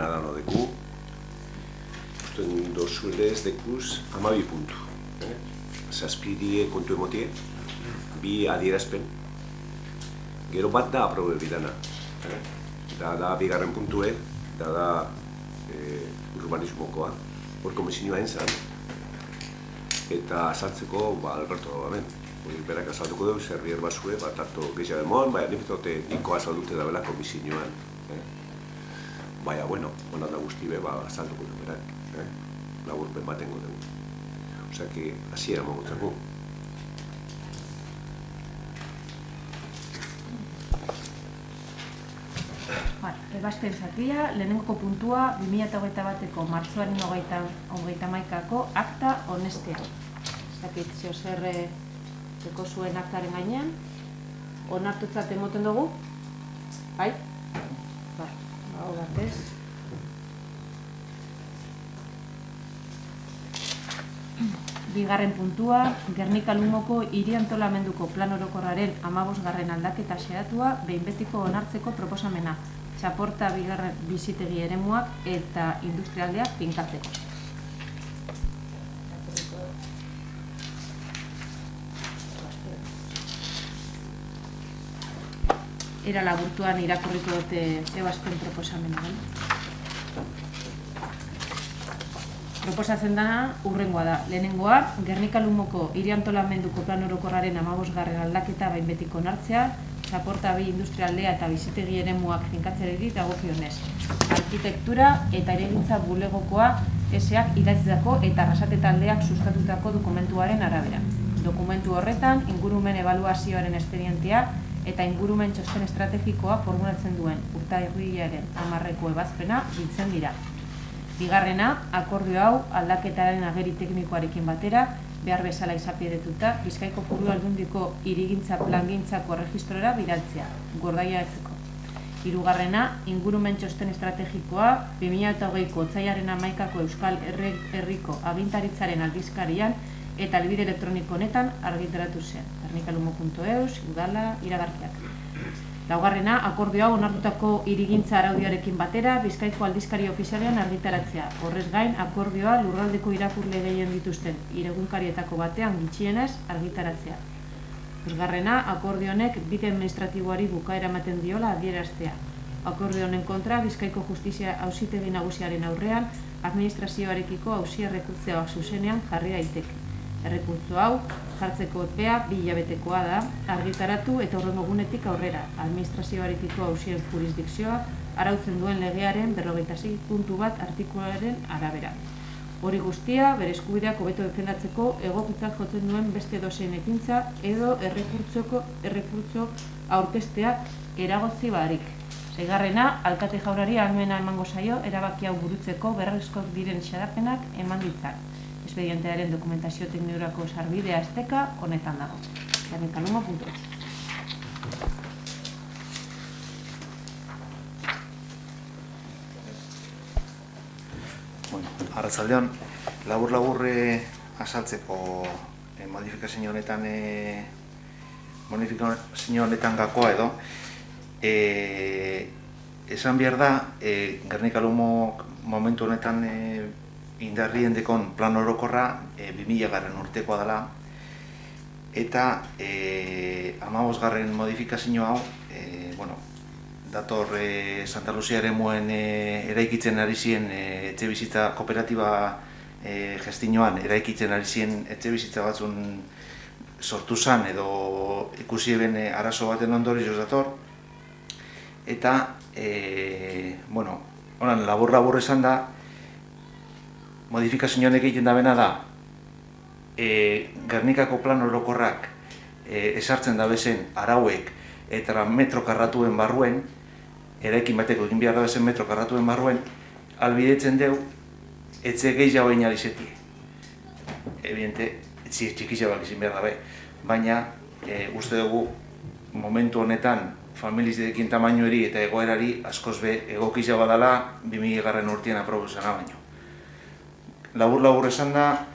plana da no deku. Usten dozuele ez dekuz 12 puntu. Zazpidie kontu emotie, bi adierazpen. Gero bat da aprobe bidana. Da bigarren puntue, da urbanismokoa. Hor komisioa entzan. Eta azaltzeko, Alberto, berak azalduko dugu, zerrier basue, hartu gehiago demon, baina nifetote niko azaldute da bela komisioan. Baina, bueno, honan da guzti be, azalduko dugu berak. Laburpen batengo dugu. Osea, que hasiera mogutzako. Ebazpen zatia, lehenengo puntua 2021ko martxoaren 31ko akta honestea. Ez dakit zeo zer teko zuen aktaren gainean. Onartutzat emoten dugu? Bai? Hau batez. Bigarren puntua, Gernika-Lumoko hiri antolamenduko plan orokorraren 15. aldaketa xedatua behin betiko onartzeko proposamena, txaporta bizitegi eremuak eta industrialdeak finkatzeko. Era laburtuan irakurriko dute ebazpen proposamena. Proposatzen dana urrengoa da. Lehenengoa, Gernika-Lumoko hiri antolamenduko plan orokorraren 15. aldaketa behin betiko onartzea, txaporta bi industrialdea eta bizitegi eremuak finkatzeari dagokionez. Arkitektura eta hirigintza bulegokoa eseak idatzitako eta Arrasate taldeak sustatutako dokumentuaren arabera. Dokumentu horretan, ingurumen ebaluazioaren espedientea eta ingurumen txosten estrategikoa formulatzen duen urtarrilaren 10. ebazpena biltzen dira. Bigarrena, akordio hau aldaketaren ageri teknikoarekin batera, behar bezala izapidetuta, Bizkaiko Foru Aldundiko hirigintza plangintzako erregistrora bidaltzea, Gordaiatzeko. Hirugarrena, ingurumen txosten estrategikoa 2020ko otsailaren 11ko Euskal Herriko Agintaritzaren aldizkarian eta helbide elektroniko honetan argitaratu zen. Gernika-Lumo.eus, udala, iragarkiak. Laugarrena, akordio hau onartutako hirigintza araudiarekin batera, Bizkaiko aldizkari ofizialean argitaratzea. Horrez gain, akordioa lurraldeko irakurle gehien dituzten egunkarietako batean gutxienez argitaratzea. Bosgarrena, akordio honek bide administratiboari bukaera ematen diola adieraztea. Akordio honen kontra, Bizkaiko Justizia Auzitegi Nagusiaren aurrean, administrazioarekiko auzia errekurtzoa zuzenean jarri daiteke. Errekurtso hau, jartzeko epea 2 hilabetekoa da, argitaratu eta hurrengo egunetik aurrera, administrazioarekiko auzien jurisdikzioa arautzen duen legearen 46.1 artikuluaren arabera. Hori guztia, bere eskubideak hobeto defendatzeko egokitzat jotzen duen beste edozein ekintza edo errekurtso aurkeztea eragotzi barik. Seigarrena, alkate jaurari ahalmena emango zaio erabaki hau burutzeko beharrezkoak diren xedapenak eman ditzak. Espedientearen dokumentazio teknikorako sarbidea esteka honetan dago. Gernika-Lumo.eus. Arratsaldeon, labur azaltzeko modifikazio honetan gakoa edo esan behar da Gernika-Lumo momentu honetan indarrien dekon plan orokorra 2000. urtekoa dela eta 15. modifikazio hau dator Santa Lucia eremuen eraikitzen ari ziren etxebizitza kooperatiba gestinoan eraikitzen ari ziren etxebizitza batzun sortu zan edo ikusi eben arazo baten ondorioz dator eta horan labur esan da modifikazio honek egiten da bena da Gernikako plan orokorrak esartzen da bezen arauek eta metro karratuen barruen eraikin bateko egin behar da bezen metro karratuen barruen albidetzen deu etxe gehiago egin alizetie. Evidente, etxe txikizabak izin behar dabe, baina uste dugu momentu honetan familizekin tamainoeri eta egoerari askoz be egokiza badala 2000. urtean aprobuzana baino. Labur esan da,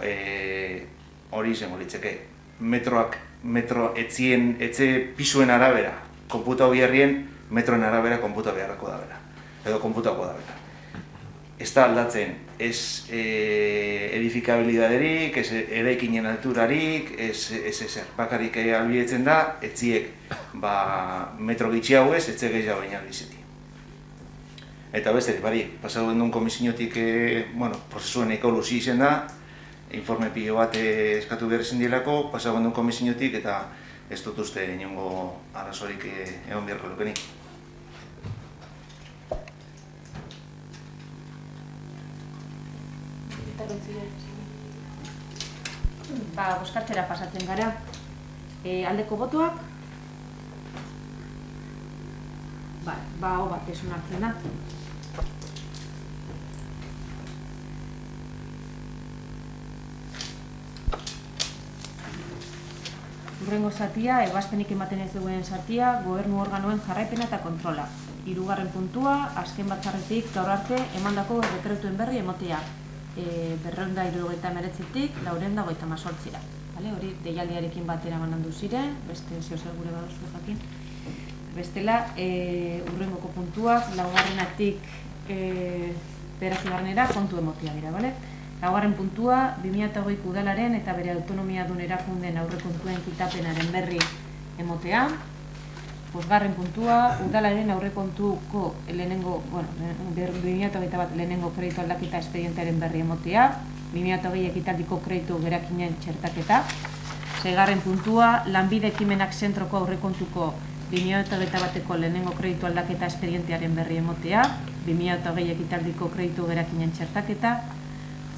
hori izango litzeke, metro etxe pisuen arabera, konputa biharrien metroen arabera konputa beharrako da bera, edo konputako da bera. ez da aldatzen, ez edifikabilidaderik, ez eraikinen alturarik, ez ezer. Bakarrik albidetzen da, etziek metro gitxiago ez, etze gehiago baina albizeti. Eta beste, pasatu duen komisiotik, prozesuen eko luzi izen da, informe pilo bat eskatu behar izan dielako, pasatu duen komisiotik eta ez dut uste inongo arazorik egon beharko lukenik. Bozkatzera pasatzen gara. Aldeko botoak? Aho batez onartzen da. Hurrengo zatia, ebazpenik ematen ez duen zatia, gobernu organoen jarraipena eta kontrola. 3. puntua, azken batzarretik gaur arte emandako dekretuen berri emotea. 279-tik 428. Hori deialdiarekin batera banandu ziren, beste zehozer gure baduzu jakin. Bestela, hurrengoko puntuak, 4.tik 9.garrenera kontu emotea dira. 4. puntua, 2008 udalaren eta bere autonomia dun erakundeen aurrekontuen kitapenaren berri emotea. 5. puntua, udalaren aurrekontuko lehenengo, 2008 lehenengo kreditu aldaketa espedientearen berri emotea, 2008 ekitaldiko kreditu gerakinen txertaketa. 6. puntua, lanbide ekimenak zentroko aurrekontuko 2008ko lehenengo kreditu aldaketa espedientearen berri emotea, 2008 ekitaldiko kreditu gerakinen txertaketa.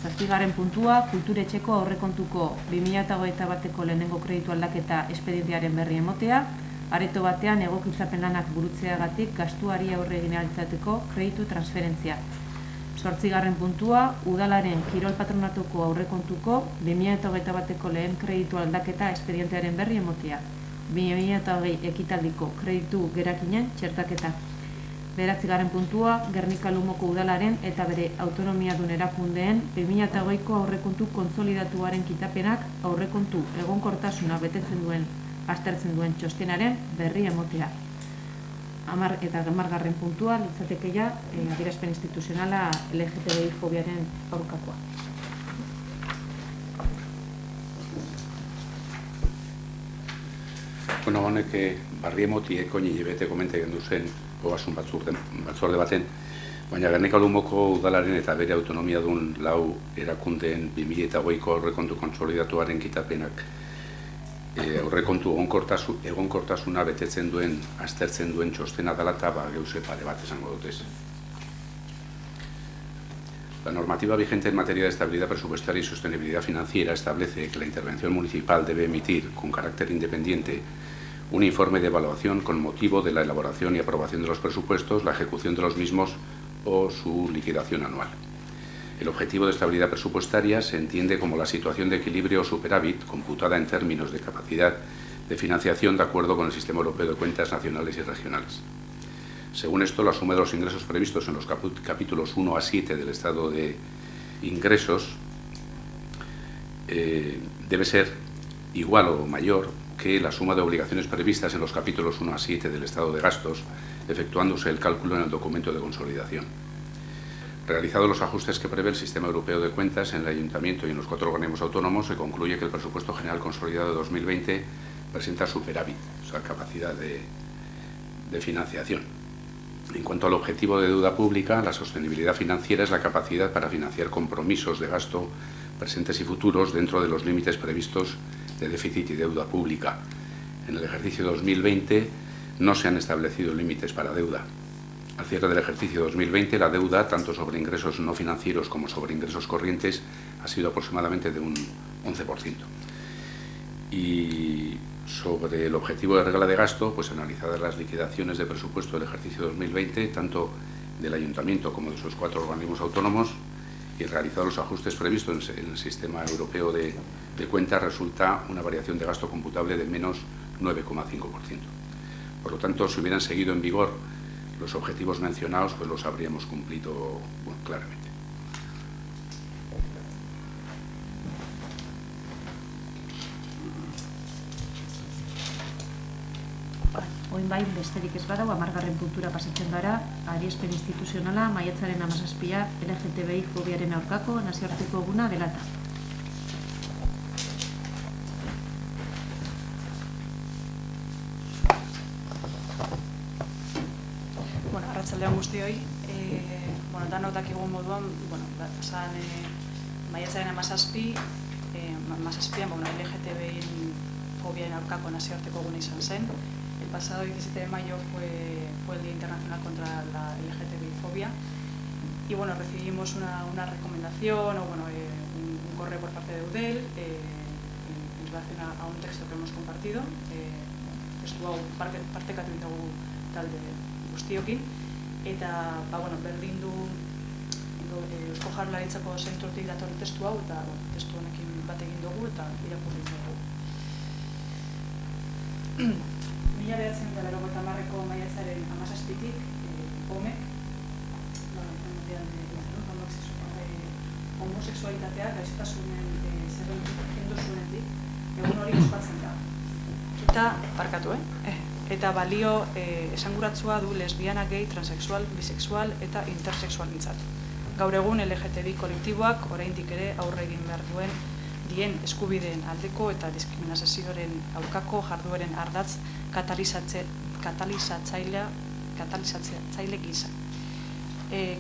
7. puntua, kulturetxeko aurrekontuko 2008ko lehenengo kreditu aldaketa espedientearen berri emotea, areto batean egokitzapen lanak burutzeagatik gastuari aurre egin ahal izateko kreditu transferentzia. 8. puntua, udalaren kirol patronatuko aurrekontuko 2008ko lehen kreditu aldaketa espedientearen berri emotea. 2008 ekitaldiko kreditu gerakinen txertaketa. 9. puntua, Gernika Lumoko udalaren eta bere autonomia dun erakundeen 2008ko aurrekontu kontsolidatuaren kitapenak aurrekontu egonkortasuna aztertzen duen txostenaren berri emotea. 10. puntua, litzatekeia adierazpen instituzionala LGTBI fobiaren aurkakoa. Honek barri emotieko nilebete komente gendu zen ogasun batzorde baten, baina Gernika Lumoko udalaren eta bere autonomia dun 4 erakundeen 2008ko aurrekontu kontsolidatuaren kitapenak aurrekontu egonkortasuna betetzen duen, aztertzen duen txostena dela eta geuse pare bat esango dutez. La normativa vigente en materia de estabilidad presupuestaria y sostenibilidad financiera establece que la intervención municipal debe emitir, con carácter independiente, un informe de evaluación con motivo de la elaboración y aprobación de los presupuestos, la ejecución de los mismos o su liquidación anual. El objetivo de estabilidad presupuestaria se entiende como la situación de equilibrio o superávit computada en términos de capacidad de financiación de acuerdo con el Sistema Europeo de Cuentas nacionales y regionales. Según esto, la suma de los ingresos previstos en los capítulos 1 a 7 del estado de ingresos debe ser igual o mayor que la suma de obligaciones previstas en los capítulos 1 a 7 del estado de gastos, efectuándose el cálculo en el documento de consolidación. Realizados los ajustes que prevé el Sistema Europeo de Cuentas en el Ayuntamiento y en los 4 organismos autónomos, se concluye que el presupuesto general consolidado de 2020 presenta superávit, o sea, capacidad de financiación. En cuanto al objetivo de deuda pública, la sostenibilidad financiera es la capacidad para financiar compromisos de gasto presentes y futuros dentro de los límites previstos de déficit y deuda pública. En el ejercicio 2020 no se han establecido límites para deuda. Al cierre del ejercicio 2020, la deuda, tanto sobre ingresos no financieros como sobre ingresos corrientes, ha sido aproximadamente de un 11%. Y sobre el objetivo de regla de gasto, pues analizadas las liquidaciones de presupuesto del ejercicio 2020, tanto del Ayuntamiento como de sus 4 organismos autónomos, y realizados los ajustes previstos en el Sistema Europeo de Cuentas, resulta una variación de gasto computable de menos 9,5%. Por lo tanto, si hubieran seguido en vigor los objetivos mencionados, pues los habríamos cumplido claramente. Oin bain besterik ez badau, 10. puntura pasatzen gara, adierazpen instituzionala, maiatzaren 17 LGTBI fobiaren aurkako nazioarteko eguna dela eta. Arratsaldeon guztioi, danok dakigun moduan, pasan maiatzaren 17an, LGTBI fobiaren aurkako nazioarteko eguna izan zen. El pasado 17 de mayo fue el Día Internacional contra la LGTBI fobia y recibimos una recomendación o un correo por parte de Eudel en relación a un texto que hemos compartido. Testu hau partekatu ditugu talde guztiokin eta berdin du Eusko Jaurlaritzako zentrotik datorren testu hau eta testu honekin bat egin dugu eta irakurri dugu. 1990ko maiatzaren 17tik homek homosexualitatea gaixotasunen zerrendu zuenetik egun hori ospatzen da. Eta balio esanguratsua du lesbiana, gay, transexual, bisexual eta intersexualentzat. Gaur egun LGTBI kolektiboak oraindik ere aurre egin behar dien eskubideen aldeko eta diskriminazioaren aurkako jardueren ardatz katalizatzaile gisa.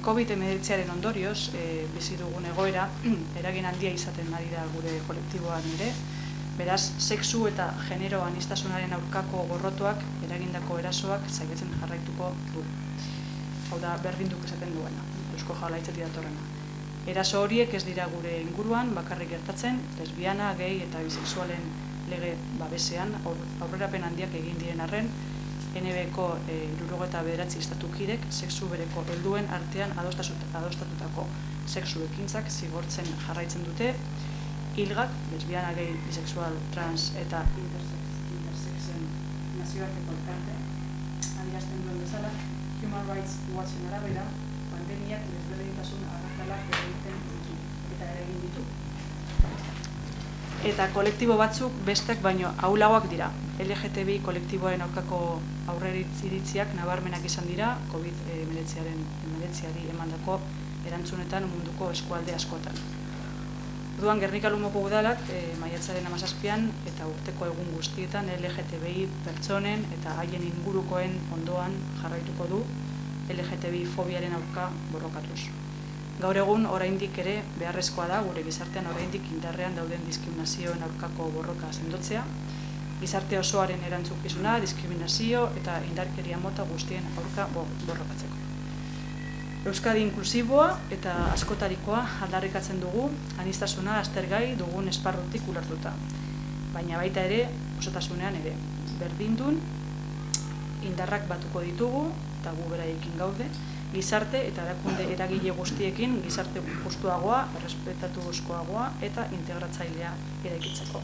COVID-19aren ondorioz bizi dugun egoera eragin handia izaten ari da gure kolektiboan ere. Beraz, sexu eta genero aniztasunaren aurkako gorrotoak eragindako erasoak saiatzen jarraituko du. Hau da, berdinduk esaten duena, Eusko Jaurlaritzatik datorrena. Eraso horiek ez dira gure inguruan bakarrik gertatzen, lesbiana, gay eta bisexualen lege babesean aurrerapen handiak egin diren arren, NB-ko 79 estatukidek sexu bereko helduen artean adostatutako sexu ekintzak zigortzen jarraitzen dute, hilgak, lesbiana, gay, bisexual, trans eta intersexen nazioarteko elkarte, adierazten duen bezala, Human Rights Watchen arabera, pandemiak desberdintasun arrakalak eragin ditu. Eta kolektibo batzuk besteak baino ahulagoak dira. LGTBI kolektiboaren aurkako aurreiritziak nabarmenak izan dira COVID-19 emandako erantzunetan munduko eskualde askotan. Orduan Gernika-Lumoko udalak maiatzaren 17an eta urteko egun guztietan LGTBI pertsonen eta haien ingurukoen ondoan jarraituko du LGTBI fobiaren aurka borrokatuz. Gaur egun oraindik ere beharrezkoa da gure gizartean oraindik indarrean dauden diskriminazioen aurkako borroka sendotzea, gizarte osoaren erantzukizuna, diskriminazio eta indarkeria mota guztien aurka borrokatzeko. Euskadi inklusiboa eta askotarikoa aldarrikatzen dugu, aniztasuna aztergai dugun esparrutik ulertuta. Baina baita ere, osotasunean ere, berdindun, indarrak batuko ditugu, eta gu beraiekin gaude, gizarte eta erakunde eragile guztiekin gizarte justuagoa, errespetatuzkoagoa eta integratzailea eraikitzeko.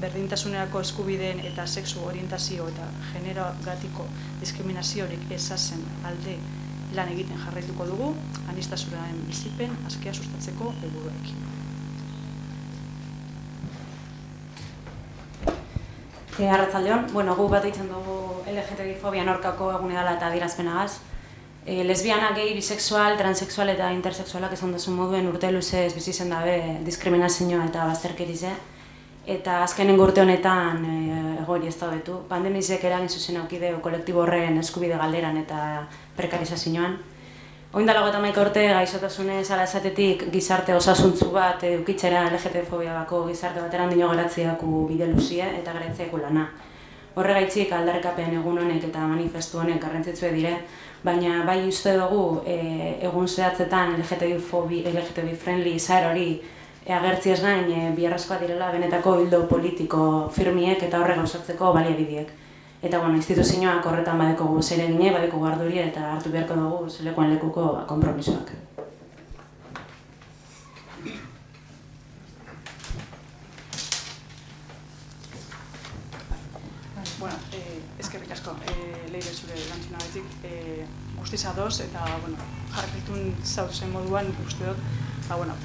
Berdintasunerako eskubideen eta sexu orientazio eta generogatiko diskriminaziorik ezazen alde lan egiten jarraituko dugu, aniztasunaren bizipen askea sustatzeko helburuekin. Arratsaldeon, gu bat ditzen dugu LGTBI fobian aurkako egune dela eta adierazpenagaz. Lesbiana, gay, bisexual, transexual eta intersexualak esan duzun moduen urte luzez bizi zen dabe diskriminazioa eta bazterkerize. Eta azkenengo urte honetan egoeri ez daudetu. Pandemizek eragin zuzen aukideo kolektibo horren eskubide galderan eta prekarizazioan. Oindala 30 urte gaixotasunez ala esatetik gizarte osasuntzu bat edukitzera LGTB-fobia bako gizarte bateran dino geratziaku bide luzie eta geratziaku lana. Horregaitzik aldarrikapen egun honek eta manifestu honek garrantzitsue dire, baina bai uste dugu egun zehatzetan LGTB friendly izaera hori agertziez gain biharrezkoa direla benetako hildo politiko firmiek eta horre gauzatzeko baliabideak. Eta instituzioak horretan badeko zeregine, badeko garduria eta hartu beharko dugu zelekuan lekuko konpromisoak. Eskerrik asko, Leire zure erantzunagatik guztiz ados eta jarritun zauzen moduan uste dut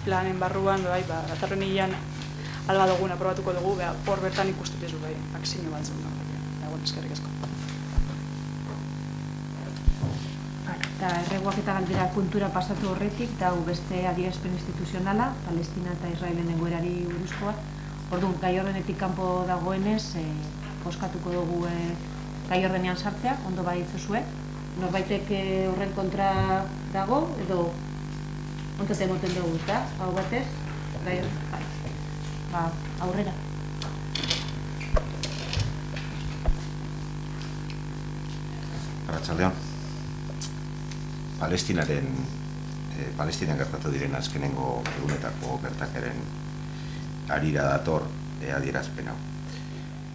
planen barruan datorren hilean alba duguna aprobatuko dugu, hor bertan ikustetizu akzio batzuk. Eskerrik asko. Eta erreguak eta galdera puntura pasatu horretik, dau beste adierazpen instituzionala, Palestina eta Israelen egoerari buruzkoa. Orduan, gai ordenetik kanpo dagoenez, boskatuko dugu gai ordenean sartzea, ondo baditzuzue. Norbaitek horren kontra dago, edo ontzat emoten dugu, eta hau batez, bai, aurrera. Arratsaldeon. Palestinan gertatu diren azkenengo egunetako gertakeren harira dator adierazpen hau.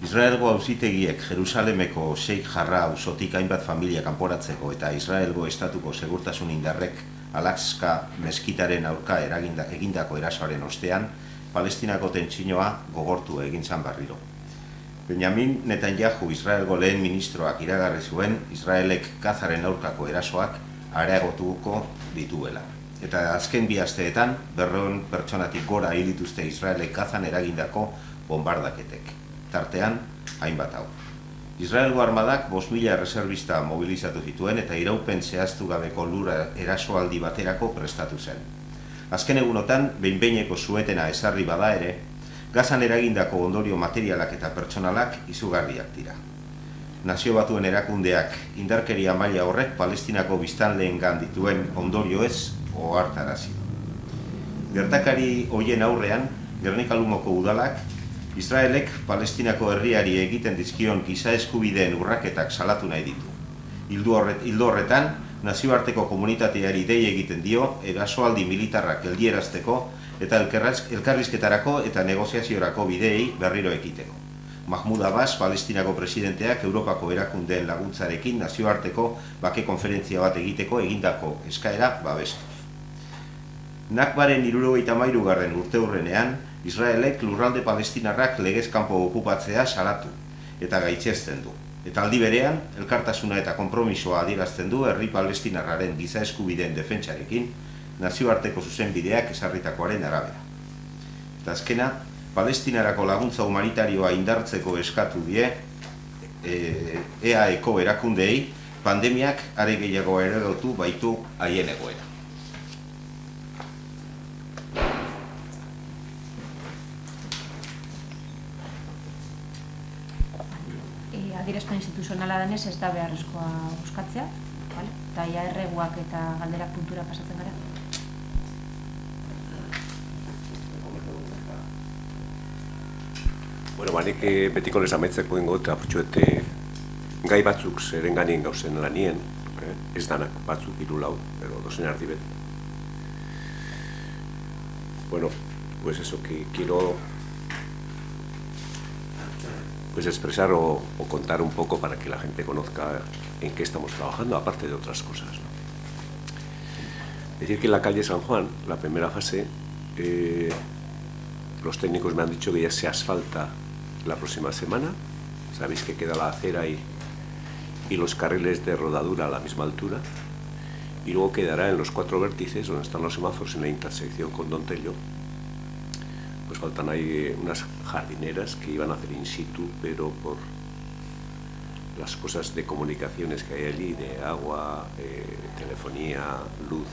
Israelgo auzitegiek Jerusalemeko Sheikh Jarrah auzotik hainbat familia kanporatzeko eta Israelgo estatuko segurtasun indarrek Al-Aqsa meskitaren aurka egindako erasoaren ostean, Palestinako tentsinoa gogortu egin zan berriro. Benjamin Netanyahu, Israelgo lehen ministroak iragarri zuen, Israelek Gazaren aurkako erasoak areagotuko dituela. Eta azken bi asteetan, 200 pertsonatik gora hil dituzte Israelek Gazan eragindako bombardaketek. Tartean, hainbat hau. Israelgo armadak 5.000 erreserbista mobilizatu zituen eta iraupen zehaztu gabeko lura erasoaldi baterako prestatu zen. Azken egunotan, behin-behineko suetena ezarri bada ere, Gazan eragindako ondorio materialak eta pertsonalak izugarriak dira. Nazio Batuen erakundeak indarkeria maila horrek Palestinako biztanleengan dituen ondorioez ohartarazi. Gertakari hoien aurrean, Gernika-Lumoko udalak, Israelek Palestinako herriari egiten dizkion giza eskubideen urraketak salatu nahi ditu. Ildo horretan, nazioarteko komunitateari dei egiten dio erasoaldi militarrak geldierazteko eta elkarrizketarako eta negoziaziorako bideei berriro ekiteko. Mahmoud Abbas, Palestinako presidenteak Europako erakundeen laguntzarekin nazioarteko bake konferentzia bat egiteko egindako eskaera babestuz. Nakbaren 73. urteurrenean, Israelek lurralde palestinarrak legez kanpo okupatzea salatu eta gaitzesten du. Eta aldi berean, elkartasuna eta konpromisoa adierazten du herri palestinarraren giza eskubideen defentsarekin, nazioarteko zuzenbideak ezarritakoaren arabera. Eta azkena, Palestinarako laguntza humanitarioa indartzeko eskatu die EAEko erakundeei pandemiak are gehiago eredotu baitu haien egoera. Adierazpen instituzionala denez ez da beharrezkoa buskatzea, eta erreguak eta galderak puntura pasatzen gara. Bueno, banek betiko les amaitzeko ingo eta putxuet gai batzuk zerenganien gauzen lanien, ez danak batzuk, 3-4, pero dozen erdi bet. Bueno, pues eso, que quiero expresar o contar un poco para que la gente conozca en qué estamos trabajando, aparte de otras cosas, ¿no? Decir que en la calle San Juan, la primera fase, los técnicos me han dicho que ya se asfalta la próxima semana. Sabéis que queda la acera y los carriles de rodadura a la misma altura. Y luego quedará en los 4 vértices, donde están los semáforos en la intersección con Don Tello, pues faltan ahí unas jardineras que iban a hacer in situ, pero por las cosas de comunicaciones que hay allí, de agua, telefonía, luz,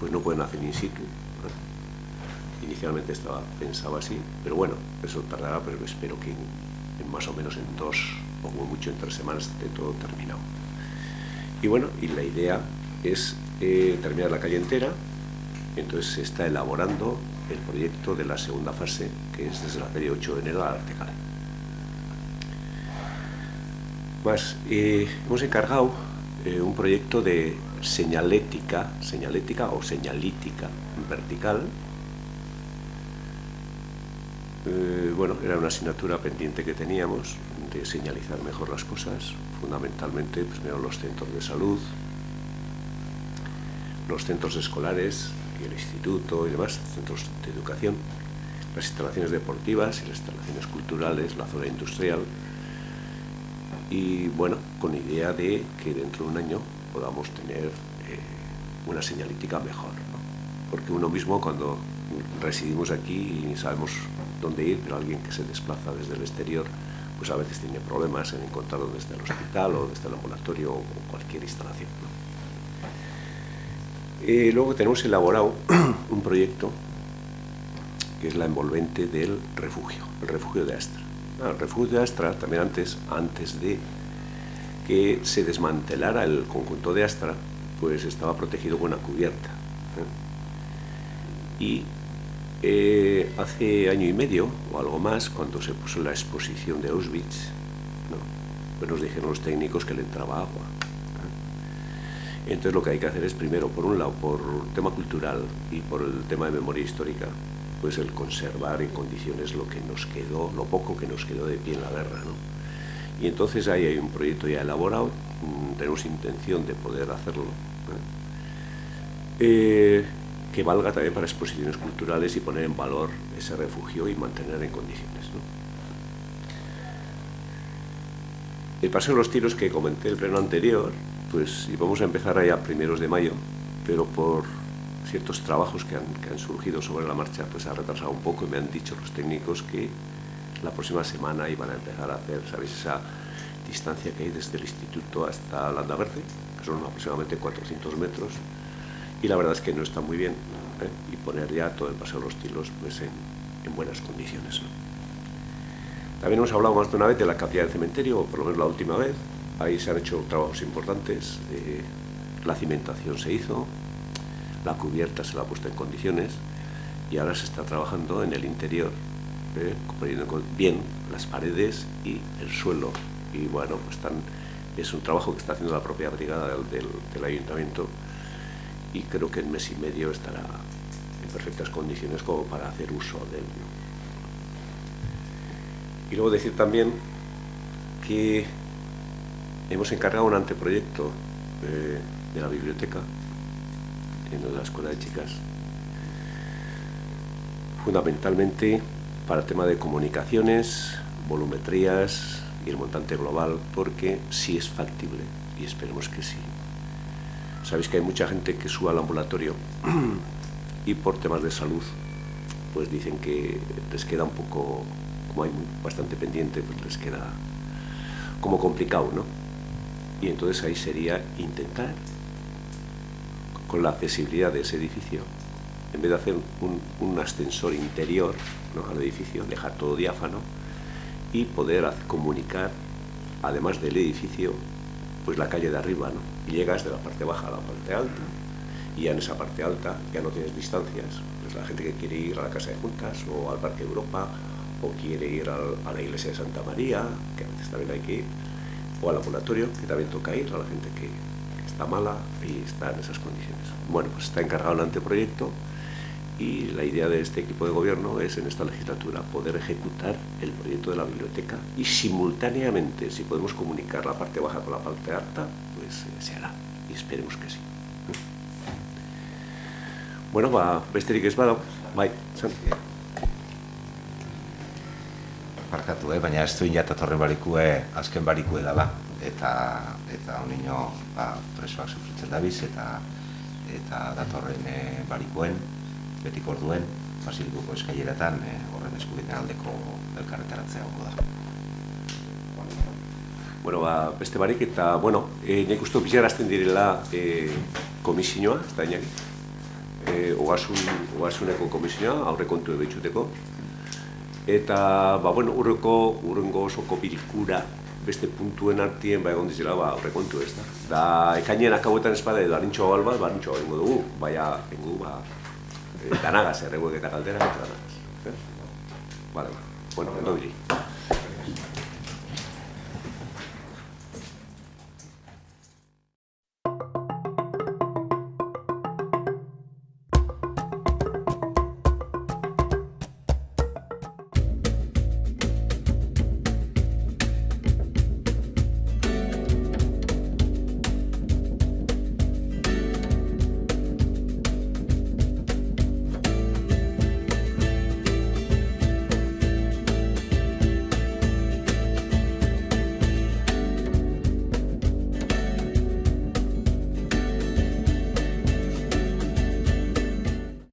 pues no pueden hacer in situ. Inicialmente estaba pensado así, pero bueno, eso tardará, pero espero que en más o menos en 2 o como mucho en 3 semanas esté todo terminado. Y bueno, y la idea es terminar la calle entera. Entonces se está elaborando el proyecto de la segunda fase, que es desde la feria 8 de enero a la Artegal. Más, hemos encargado un proyecto de señalética o señalítica vertical. Bueno, era una asignatura pendiente que teníamos de señalizar mejor las cosas, fundamentalmente primero los centros de salud, los centros escolares y el instituto y demás, centros de educación, las instalaciones deportivas y las instalaciones culturales, la zona industrial, y bueno, con idea de que dentro de un año podamos tener una señalítica mejor, ¿no? Porque uno mismo cuando residimos aquí y sabemos dónde ir, pero alguien que se desplaza desde el exterior pues a veces tiene problemas en encontrar dónde está el hospital o dónde está el ambulatorio o cualquier instalación, ¿no? Luego tenemos elaborado un proyecto que es la envolvente del refugio, el refugio de Astra. El refugio de Astra, también antes de que se desmantelara el conjunto de Astra, pues estaba protegido con una cubierta. Y hace año y medio o algo más, cuando se puso la exposición de Auschwitz, pues nos dijeron los técnicos que le entraba agua. Entonces lo que hay que hacer es primero, por un lado, por tema cultural y por el tema de memoria histórica, pues el conservar en condiciones lo que nos quedó, lo poco que nos quedó de pie en la guerra, ¿no? Y entonces ahí hay un proyecto ya elaborado, tenemos intención de poder hacerlo, que valga también para exposiciones culturales y poner en valor ese refugio y mantener en condiciones, ¿no? El Paseo de los Tiros que comenté el pleno anterior, pues íbamos a empezar ahí a primeros de mayo, pero por ciertos trabajos que han surgido sobre la marcha, pues ha retrasado un poco y me han dicho los técnicos que la próxima semana iban a empezar a hacer, ¿sabéis? Esa distancia que hay desde el instituto hasta Landaverde, que son aproximadamente 400 metros, y la verdad es que no está muy bien, y poner ya todo el Paseo de los Tiros pues en buenas condiciones, ¿no? También hemos hablado más de una vez de la capilla del cementerio, o por lo menos la última vez. Ahí se han hecho trabajos importantes, la cimentación se hizo, la cubierta se la ha puesto en condiciones y ahora se está trabajando en el interior, poniendo bien las paredes y el suelo. Y bueno, pues es un trabajo que está haciendo la propia brigada del ayuntamiento y creo que en mes y medio estará en perfectas condiciones como para hacer uso de él, ¿no? Y luego decir también que hemos encargado un anteproyecto de la biblioteca en la Escuela de Chicas, fundamentalmente para el tema de comunicaciones, volumetrías y el montante global, porque sí es factible y esperemos que sí. Sabéis que hay mucha gente que sube al ambulatorio y por temas de salud pues dicen que les queda un poco, como hay bastante pendiente, pues les queda como complicado, ¿no? Y entonces ahí sería intentar, con la accesibilidad de ese edificio, en vez de hacer un ascensor interior, ¿no?, al edificio, dejar todo diáfano y poder comunicar, además del edificio, pues la calle de arriba, ¿no? Y llegas de la parte baja a la parte alta, y ya en esa parte alta ya no tienes distancias. Pues la gente que quiere ir a la Casa de Juntas o al Parque Europa, o quiere ir a la iglesia de Santa María, que a veces también hay que ir, o al ambulatorio, que también toca ir, a la gente que está mala y está en esas condiciones. Bueno, pues está encargado el anteproyecto y la idea de este equipo de gobierno es en esta legislatura poder ejecutar el proyecto de la biblioteca y simultáneamente, si podemos comunicar la parte baja con la parte alta, pues se hará y esperemos que sí. Bueno, besterik ez badago, bai, Santi. Barkatu, baina ez duen jatatorren barikue, azken barikue dela, eta honino presoak sufritzen dabiz, eta datorren barikuen, betik orduen, Basilikuko eskaileretan, horren eskubideen aldeko elkarretaratzea gongo da. Bueno, beste barik, eta, bueno, nik uste bilarazten direla komisioa, ez da inaki, ogasuneko komisioa, aurrekontu ebitxuteko, eta, bueno, urrengo osoko bilkura beste puntuen artien, egon dizela, aurrekontu ez da. Da, ekainien akauetan espada edo arintxoa balbat, arintxoa egingo dugu, baina, danagaz, erreguek eta kalderak eta danagaz. Vale, bueno, ondo bili.